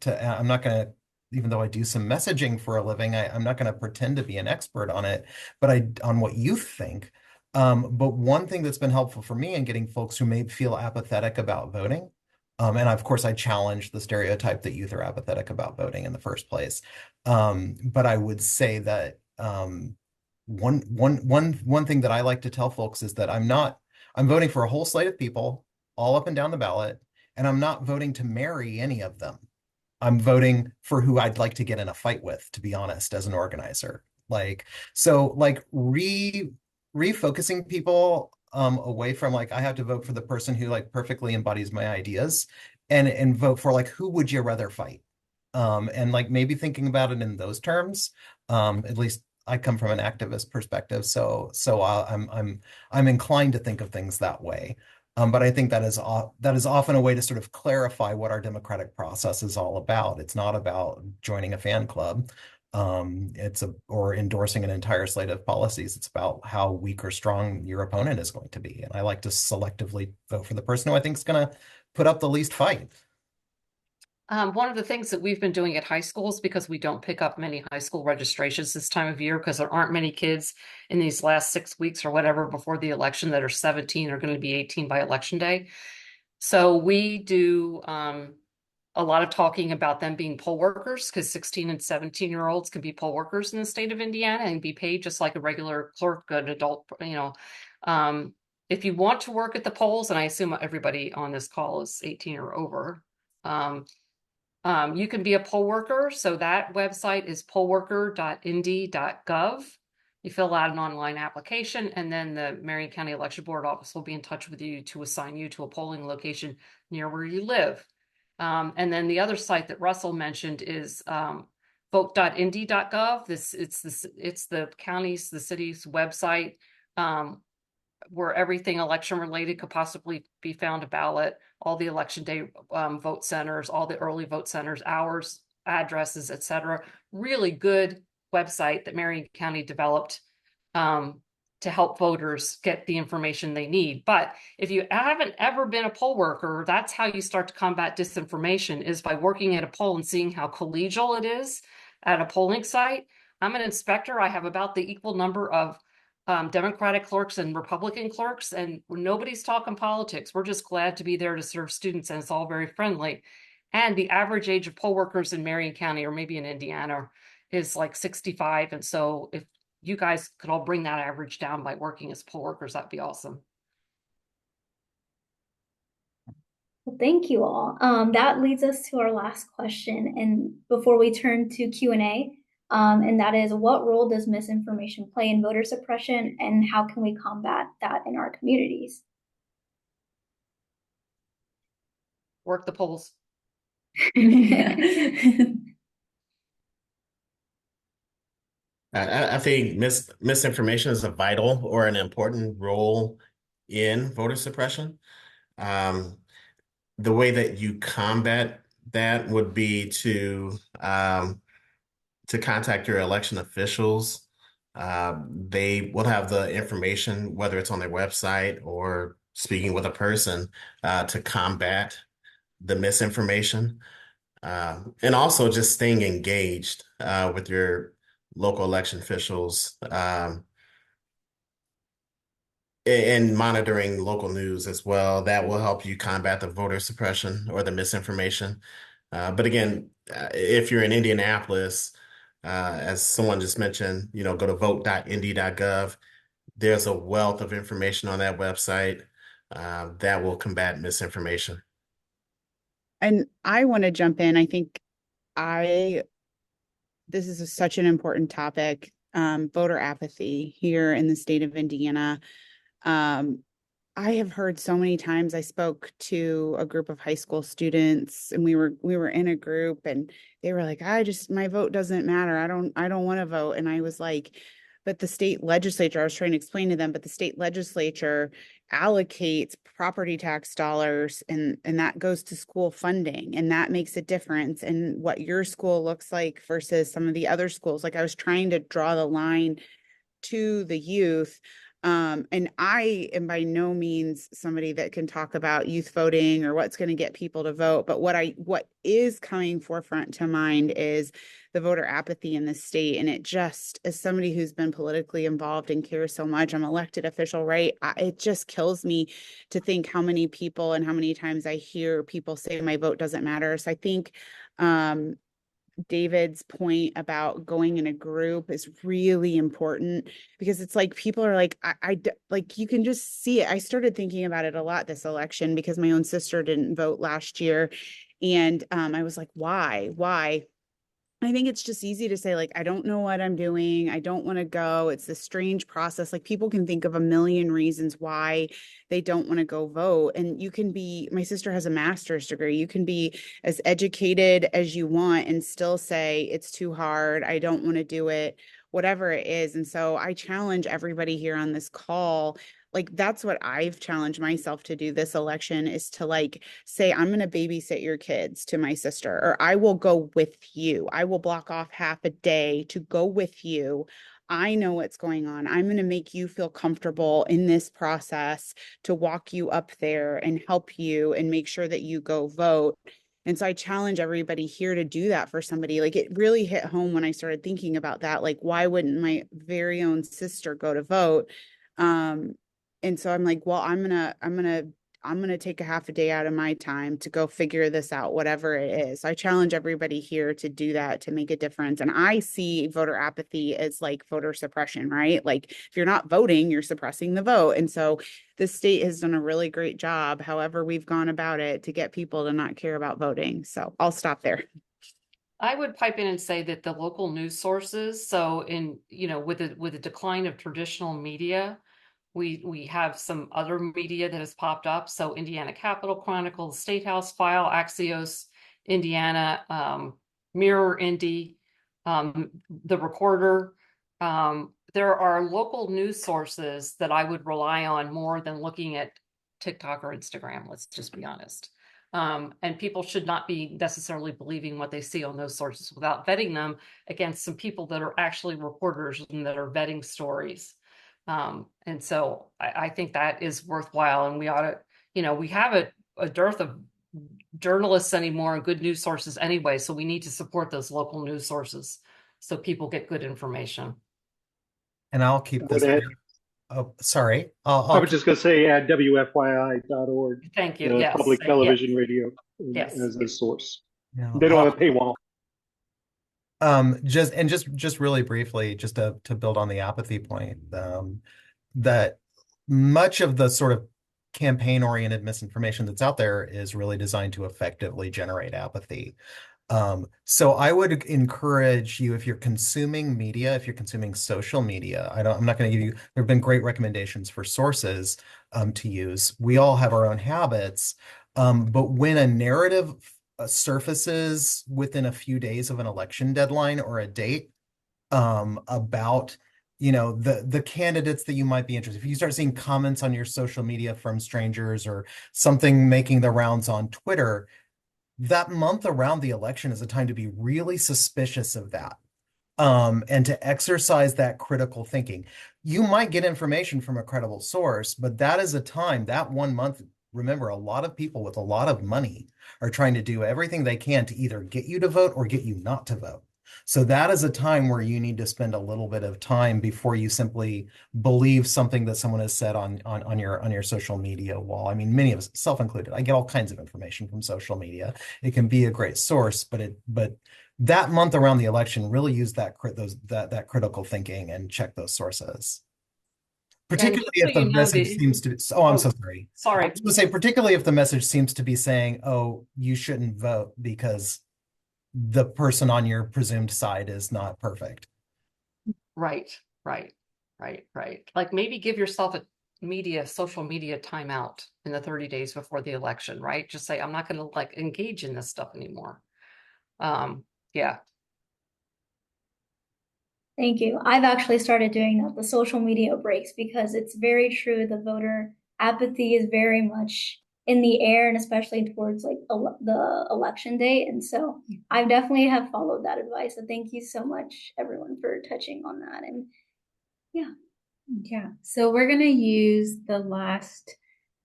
[SPEAKER 6] I'm not going to, even though I do some messaging for a living, I'm not going to pretend to be an expert on it, but on what you think. But one thing that's been helpful for me in getting folks who may feel apathetic about voting, and of course I challenge the stereotype that youth are apathetic about voting in the first place. But I would say that one thing that I like to tell folks is that I'm voting for a whole slate of people all up and down the ballot, and I'm not voting to marry any of them. I'm voting for who I'd like to get in a fight with, to be honest, as an organizer. Refocusing people away from like, I have to vote for the person who like perfectly embodies my ideas, and vote for like, who would you rather fight? And like maybe thinking about it in those terms. At least I come from an activist perspective, so I'm inclined to think of things that way. But I think that is often a way to sort of clarify what our democratic process is all about. It's not about joining a fan club, or endorsing an entire slate of policies. It's about how weak or strong your opponent is going to be. And I like to selectively vote for the person who I think is going to put up the least fight.
[SPEAKER 4] One of the things that we've been doing at high schools, because we don't pick up many high school registrations this time of year, because there aren't many kids in these last 6 weeks or whatever before the election that are 17 or going to be 18 by election day. So we do a lot of talking about them being poll workers, because 16 and 17-year-olds can be poll workers in the state of Indiana and be paid just like a regular clerk, an adult, if you want to work at the polls, and I assume everybody on this call is 18 or over, you can be a poll worker. So that website is pollworker.indy.gov. You fill out an online application, and then the Marion County Election Board office will be in touch with you to assign you to a polling location near where you live. And then the other site that Russell mentioned is vote.indy.gov. It's the county's, the city's website, where everything election related could possibly be found, a ballot, all the election day vote centers, all the early vote centers, hours, addresses, etc. Really good website that Marion County developed to help voters get the information they need. But if you haven't ever been a poll worker, that's how you start to combat disinformation, is by working at a poll and seeing how collegial it is at a polling site. I'm an inspector. I have about the equal number of Democratic clerks and Republican clerks, and nobody's talking politics. We're just glad to be there to serve students, and it's all very friendly. And the average age of poll workers in Marion County, or maybe in Indiana, is like 65. And so if you guys could all bring that average down by working as poll workers, that'd be awesome.
[SPEAKER 1] Well, thank you all. That leads us to our last question, and before we turn to Q&A, and that is, what role does misinformation play in voter suppression, and how can we combat that in our communities?
[SPEAKER 4] Work the polls.
[SPEAKER 7] I think misinformation is a vital or an important role in voter suppression. The way that you combat that would be to contact your election officials. They will have the information, whether it's on their website or speaking with a person, to combat the misinformation. And also just staying engaged with your local election officials, and monitoring local news as well. That will help you combat the voter suppression or the misinformation. But again, if you're in Indianapolis, as someone just mentioned, go to vote.indy.gov. There's a wealth of information on that website that will combat misinformation.
[SPEAKER 3] And I want to jump in. I think this is such an important topic, voter apathy here in the state of Indiana. I have heard so many times. I spoke to a group of high school students, and we were in a group, and they were like, my vote doesn't matter. I don't want to vote. And I was like, but the state legislature, I was trying to explain to them, but the state legislature allocates property tax dollars, and that goes to school funding, and that makes a difference in what your school looks like versus some of the other schools. Like, I was trying to draw the line to the youth. And I am by no means somebody that can talk about youth voting or what's going to get people to vote. But what is coming forefront to mind is the voter apathy in the state. And it just, as somebody who's been politically involved and cares so much, I'm elected official, right? It just kills me to think how many people and how many times I hear people say my vote doesn't matter. So I think, David's point about going in a group is really important, because it's like people are like, like, you can just see it. I started thinking about it a lot this election because my own sister didn't vote last year. And I was like, why? I think it's just easy to say, like, I don't know what I'm doing. I don't want to go. It's this strange process. Like, people can think of a million reasons why they don't want to go vote. And my sister has a master's degree. You can be as educated as you want and still say it's too hard. I don't want to do it, whatever it is. And so I challenge everybody here on this call. Like, that's what I've challenged myself to do this election, is to, like, say, I'm going to babysit your kids to my sister, or I will go with you. I will block off half a day to go with you. I know what's going on. I'm going to make you feel comfortable in this process to walk you up there and help you and make sure that you go vote. And so I challenge everybody here to do that for somebody. Like, it really hit home when I started thinking about that. Like, why wouldn't my very own sister go to vote? And so I'm like, well, I'm gonna take a half a day out of my time to go figure this out, whatever it is. So I challenge everybody here to do that, to make a difference. And I see voter apathy as like voter suppression, right? Like, if you're not voting, you're suppressing the vote. And so the state has done a really great job, however we've gone about it, to get people to not care about voting. So I'll stop there.
[SPEAKER 4] I would pipe in and say that the local news sources, so with the decline of traditional media, we have some other media that has popped up. So Indiana Capitol Chronicle, State House File, Axios, Indiana, Mirror Indy, the Recorder. There are local news sources that I would rely on more than looking at TikTok or Instagram. Let's just be honest. And people should not be necessarily believing what they see on those sources without vetting them against some people that are actually reporters and that are vetting stories. And so I think that is worthwhile, and we ought to, we have a dearth of journalists anymore and good news sources anyway, so we need to support those local news sources so people get good information.
[SPEAKER 6] And I'll keep this. Oh, sorry.
[SPEAKER 5] I
[SPEAKER 6] I'll
[SPEAKER 5] was just going to say add WFYI.org,
[SPEAKER 4] Thank you.
[SPEAKER 5] the
[SPEAKER 4] Yes.
[SPEAKER 5] public
[SPEAKER 4] Yes.
[SPEAKER 5] television radio,
[SPEAKER 4] Yes.
[SPEAKER 5] as a source.
[SPEAKER 6] Yeah,
[SPEAKER 5] They don't have a paywall.
[SPEAKER 6] just really briefly, just to build on the apathy point, that much of the sort of campaign-oriented misinformation that's out there is really designed to effectively generate apathy. So I would encourage you, if you're consuming media, if you're consuming social media, I'm not going to give you, there have been great recommendations for sources to use. We all have our own habits. But when a narrative surfaces within a few days of an election deadline or a date, about the candidates that you might be interested. If you start seeing comments on your social media from strangers or something making the rounds on Twitter, that month around the election is a time to be really suspicious of that. And to exercise that critical thinking. You might get information from a credible source, but that is a time, that 1 month, remember, a lot of people with a lot of money are trying to do everything they can to either get you to vote or get you not to vote. So that is a time where you need to spend a little bit of time before you simply believe something that someone has said on your social media wall. I mean, many of us, self-included, I get all kinds of information from social media. It can be a great source, but that month around the election, really use that critical thinking and check those sources. Particularly if the message seems to, I'm so sorry.
[SPEAKER 4] Sorry.
[SPEAKER 6] I was going to say, particularly if the message seems to be saying, oh, you shouldn't vote because the person on your presumed side is not perfect.
[SPEAKER 4] Right. Like maybe give yourself a social media timeout in the 30 days before the election, right? Just say, I'm not going to like engage in this stuff anymore. Yeah.
[SPEAKER 1] Thank you. I've actually started doing that, the social media breaks, because it's very true. The voter apathy is very much in the air, and especially towards like the election day. And so I definitely have followed that advice. So thank you so much, everyone, for touching on that. And yeah.
[SPEAKER 2] Yeah. So we're going to use the last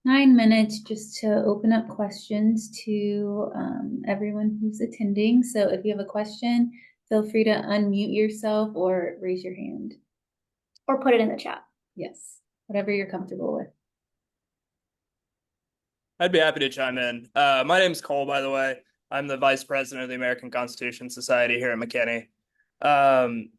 [SPEAKER 2] 9 minutes just to open up questions to everyone who's attending. So if you have a question, feel free to unmute yourself or raise your hand.
[SPEAKER 1] Or put it in the chat.
[SPEAKER 2] Yes, whatever you're comfortable with.
[SPEAKER 8] I'd be happy to chime in. My name's Cole, by the way. I'm the vice president of the American Constitution Society here at McKinney.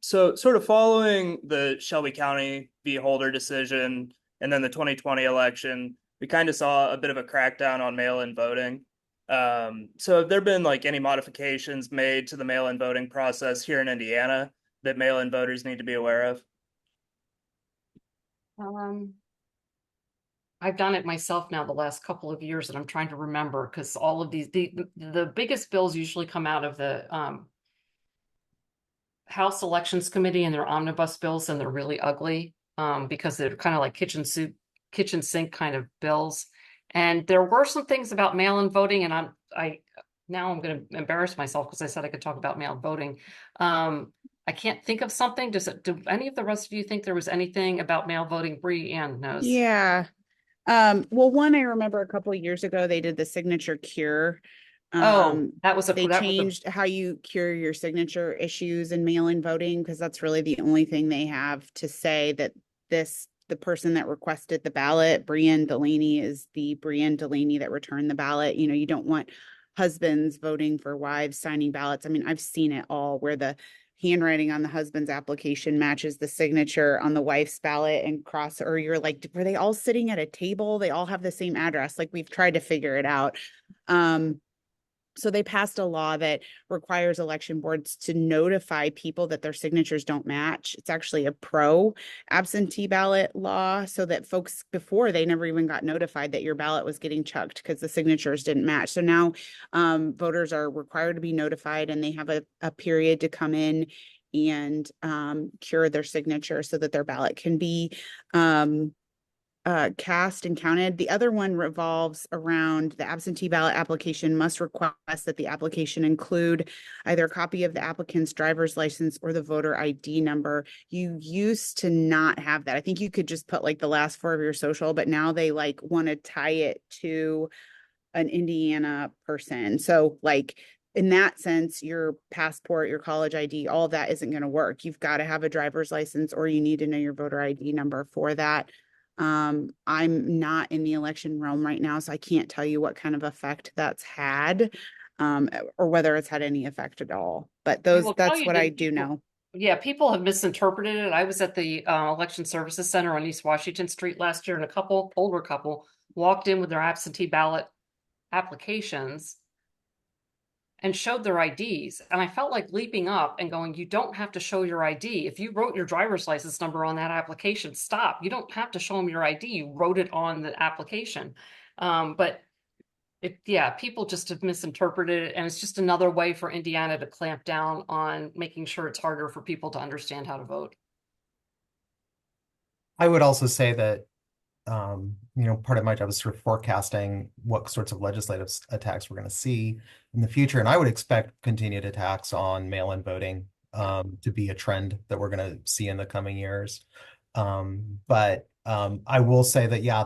[SPEAKER 8] So sort of following the Shelby County v. Holder decision and then the 2020 election, we kind of saw a bit of a crackdown on mail-in voting. So have there been like any modifications made to the mail-in voting process here in Indiana that mail-in voters need to be aware of?
[SPEAKER 4] I've done it myself now the last couple of years, and I'm trying to remember, because all of these, the biggest bills usually come out of the House Elections Committee, and they're omnibus bills, and they're really ugly because they're kind of like kitchen sink kind of bills. And there were some things about mail-in voting, and now I'm going to embarrass myself because I said I could talk about mail-in voting. I can't think of something. Do any of the rest of you think there was anything about mail voting? Bree Ann knows.
[SPEAKER 3] Yeah. Well, one, I remember a couple of years ago, they did the signature cure. They changed how you cure your signature issues in mail-in voting, because that's really the only thing they have to say that the person that requested the ballot, Brianne Delaney, is the Brianne Delaney that returned the ballot. You don't want husbands voting for wives signing ballots. I mean, I've seen it all where the handwriting on the husband's application matches the signature on the wife's ballot and or you're like, were they all sitting at a table? They all have the same address. Like, we've tried to figure it out. So they passed a law that requires election boards to notify people that their signatures don't match. It's actually a pro absentee ballot law, so that folks before, they never even got notified that your ballot was getting chucked because the signatures didn't match. So now voters are required to be notified, and they have a period to come in and cure their signature so that their ballot can be cast and counted. The other one revolves around the absentee ballot application must request that the application include either a copy of the applicant's driver's license or the voter ID number. You used to not have that. I think you could just put like the last four of your social, but now they like want to tie it to an Indiana person. So like in that sense, your passport, your college ID, all of that isn't going to work. You've got to have a driver's license or you need to know your voter ID number for that. I'm not in the election realm right now, so I can't tell you what kind of effect that's had, or whether it's had any effect at all. But
[SPEAKER 4] I will tell
[SPEAKER 3] that's
[SPEAKER 4] you
[SPEAKER 3] what
[SPEAKER 4] that
[SPEAKER 3] I do
[SPEAKER 4] people,
[SPEAKER 3] know.
[SPEAKER 4] yeah, people have misinterpreted it. I was at the Election Services Center on East Washington Street last year, and a older couple, walked in with their absentee ballot applications and showed their IDs. And I felt like leaping up and going, you don't have to show your ID. If you wrote your driver's license number on that application, stop. You don't have to show them your ID. You wrote it on the application. But yeah, people just have misinterpreted it. And it's just another way for Indiana to clamp down on making sure it's harder for people to understand how to vote.
[SPEAKER 6] I would also say that part of my job is sort of forecasting what sorts of legislative attacks we're going to see in the future. And I would expect continued attacks on mail-in voting to be a trend that we're going to see in the coming years. But I will say that, yeah,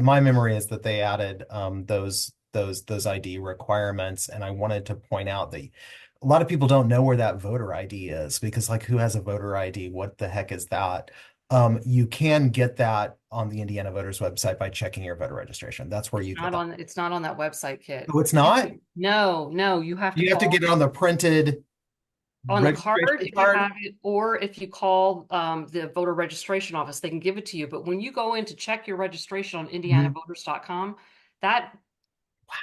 [SPEAKER 6] my memory is that they added those ID requirements. And I wanted to point out that a lot of people don't know where that voter ID is because, like, who has a voter ID? What the heck is that? You can get that on the Indiana voters website by checking your voter registration. That's where you get that.
[SPEAKER 4] It's not on that website, Kit.
[SPEAKER 6] Oh, it's not?
[SPEAKER 4] No, you have to
[SPEAKER 6] You have to
[SPEAKER 4] call
[SPEAKER 6] get it on the printed
[SPEAKER 4] on the card
[SPEAKER 6] registration
[SPEAKER 4] if you
[SPEAKER 6] card.
[SPEAKER 4] have it, or if you call the voter registration office, they can give it to you. But when you go in to check your registration on indianavoters.com, that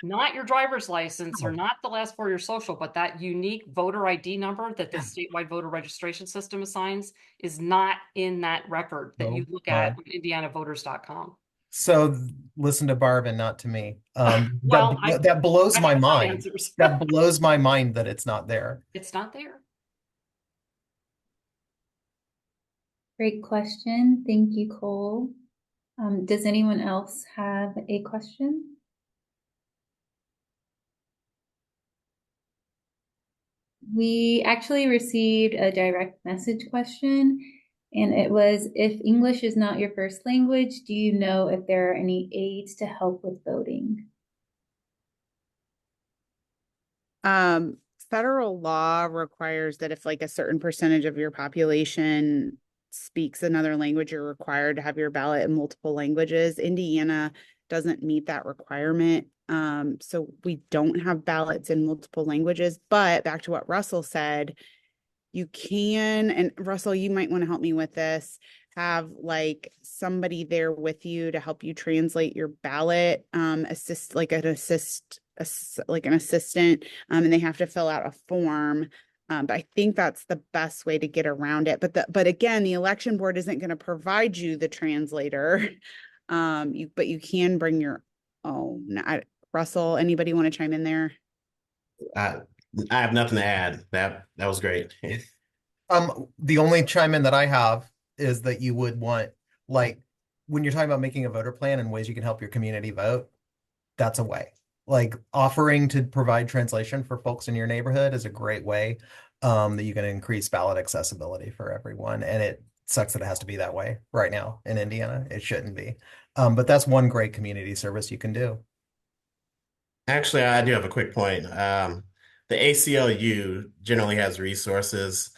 [SPEAKER 4] not your driver's license or not the last four of your social, but that unique voter ID number that the statewide voter registration system assigns is not in that record that you look at on indianavoters.com.
[SPEAKER 6] So listen to Barb and not to me.
[SPEAKER 4] Well,
[SPEAKER 6] that blows
[SPEAKER 4] I
[SPEAKER 6] my
[SPEAKER 4] have some
[SPEAKER 6] mind.
[SPEAKER 4] answers.
[SPEAKER 6] That blows my mind that it's not there.
[SPEAKER 4] It's not there.
[SPEAKER 2] Great question. Thank you, Cole. Does anyone else have a question? We actually received a direct message question, and it was, if English is not your first language, do you know if there are any aids to help with voting?
[SPEAKER 3] Federal law requires that if like a certain percentage of your population speaks another language, you're required to have your ballot in multiple languages. Indiana doesn't meet that requirement. So we don't have ballots in multiple languages, but back to what Russell said, you can, and Russell, you might want to help me with this, have like somebody there with you to help you translate your ballot, like an assistant, and they have to fill out a form. But I think that's the best way to get around it. But again, the election board isn't going to provide you the translator. But you can bring your own. Russell, anybody want to chime in there?
[SPEAKER 7] I have nothing to add. That was great.
[SPEAKER 6] The only chime in that I have is that you would want, like, when you're talking about making a voter plan and ways you can help your community vote, that's a way. Like, offering to provide translation for folks in your neighborhood is a great way that you can increase ballot accessibility for everyone. And it sucks that it has to be that way right now in Indiana. It shouldn't be. But that's one great community service you can do.
[SPEAKER 7] Actually, I do have a quick point. The ACLU generally has resources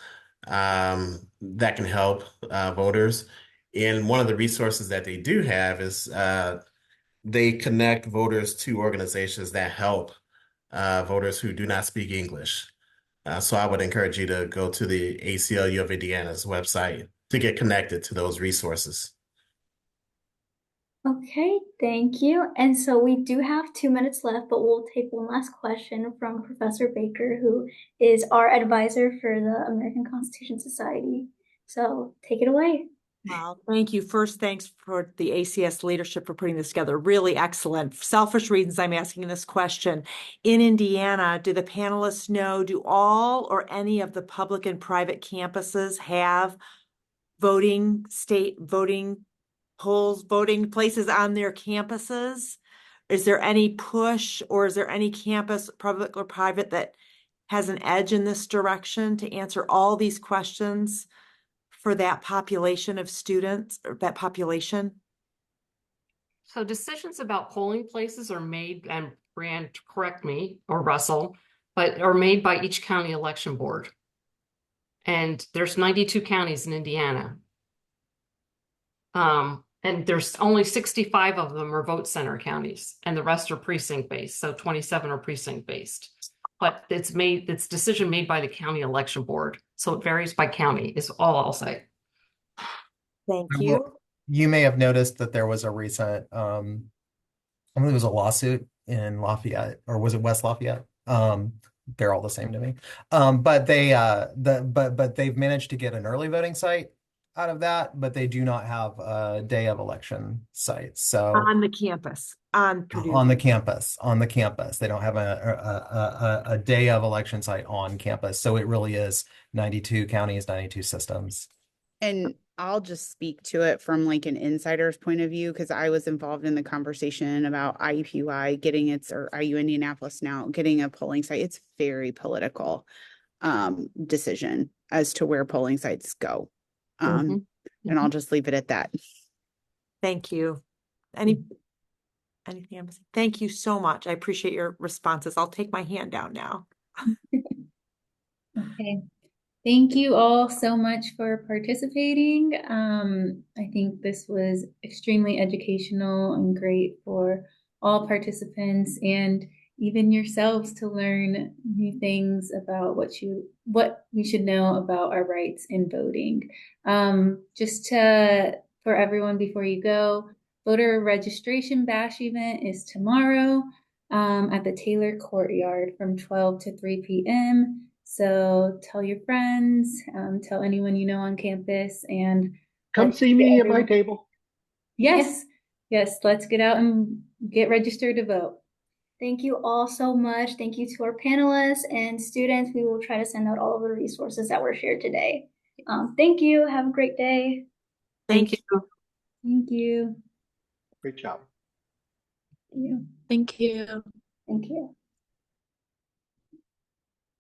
[SPEAKER 7] that can help voters. And one of the resources that they do have is they connect voters to organizations that help voters who do not speak English. So I would encourage you to go to the ACLU of Indiana's website to get connected to those resources.
[SPEAKER 1] Okay, thank you. And so we do have 2 minutes left, but we'll take one last question from Professor Baker, who is our advisor for the American Constitution Society. So take it away.
[SPEAKER 9] Well, thank you. First, thanks for the ACS leadership for putting this together. Really excellent. For selfish reasons, I'm asking this question. In Indiana, do the panelists know, do all or any of the public and private campuses have state voting polls, voting places on their campuses? Is there any push, or is there any campus, public or private, that has an edge in this direction to answer all these questions for that population of students, or that population?
[SPEAKER 4] So decisions about polling places are made, and Brand, correct me, or Russell, but are made by each county election board. And there's 92 counties in Indiana. And there's only 65 of them are vote center counties, and the rest are precinct based. So 27 are precinct based. But it's decision made by the county election board. So it varies by county, is all I'll say.
[SPEAKER 9] Thank
[SPEAKER 6] I
[SPEAKER 9] you.
[SPEAKER 6] will- You may have noticed that there was a recent, I believe it was a lawsuit in Lafayette, or was it West Lafayette? They're all the same to me. But they've managed to get an early voting site out of that, but they do not have a day of election site. So
[SPEAKER 9] On the campus, on Purdue.
[SPEAKER 6] on the campus, they don't have a day of election site on campus. So it really is 92 counties, 92 systems.
[SPEAKER 3] And I'll just speak to it from like an insider's point of view, because I was involved in the conversation about IUPUI getting its, or IU Indianapolis now getting a polling site. It's very political decision as to where polling sites go. And I'll just leave it at that.
[SPEAKER 9] Thank you. Anything else? Thank you so much. I appreciate your responses. I'll take my hand down now.
[SPEAKER 2] Okay. Thank you all so much for participating. I think this was extremely educational and great for all participants, and even yourselves to learn new things about what we should know about our rights in voting. For everyone before you go, voter registration bash event is tomorrow at the Taylor Courtyard from 12 to 3 p.m. So tell your friends, tell anyone you know on campus, and
[SPEAKER 5] Come
[SPEAKER 2] let's
[SPEAKER 5] see
[SPEAKER 2] get
[SPEAKER 5] me at my
[SPEAKER 2] everyone-
[SPEAKER 5] table.
[SPEAKER 2] Yes, yes, let's get out and get registered to vote.
[SPEAKER 1] Thank you all so much. Thank you to our panelists and students. We will try to send out all of the resources that were shared today. Thank you. Have a great day.
[SPEAKER 9] Thank you.
[SPEAKER 2] Thank you.
[SPEAKER 5] Great job.
[SPEAKER 1] Thank you.
[SPEAKER 10] Thank you.
[SPEAKER 1] Thank you.